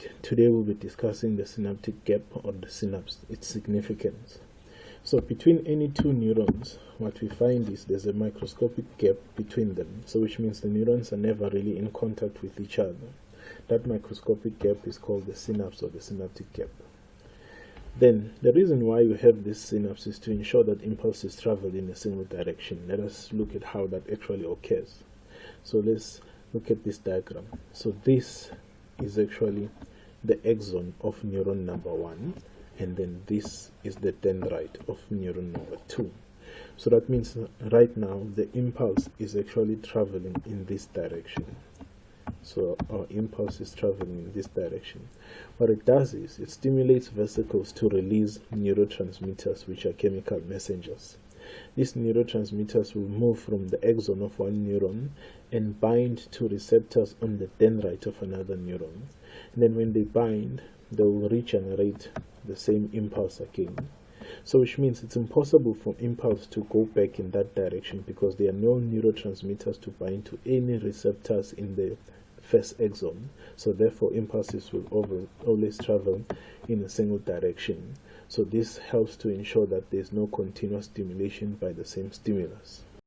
Alright, today we'll be discussing the synaptic gap or the synapse, its significance. So between any two neurons, what we find is there's a microscopic gap between them, so which means the neurons are never really in contact with each other. That microscopic gap is called the synapse or the synaptic gap. Then, the reason why you have this synapse is to ensure that impulses travel in a single direction. Let us look at how that actually occurs. So let's look at this diagram. So this is actually the axon of neuron number 1, and then this is the dendrite of neuron number 2. So that means right now the impulse is actually traveling in this direction. So our impulse is traveling in this direction. What it does is it stimulates vesicles to release neurotransmitters, which are chemical messengers. These neurotransmitters will move from the axon of one neuron and bind to receptors on the dendrite of another neuron. And then when they bind, they will regenerate the same impulse again. So which means it's impossible for impulse to go back in that direction because there are no neurotransmitters to bind to any receptors in the first axon. So therefore impulses will always travel in a single direction. So this helps to ensure that there is no continuous stimulation by the same stimulus.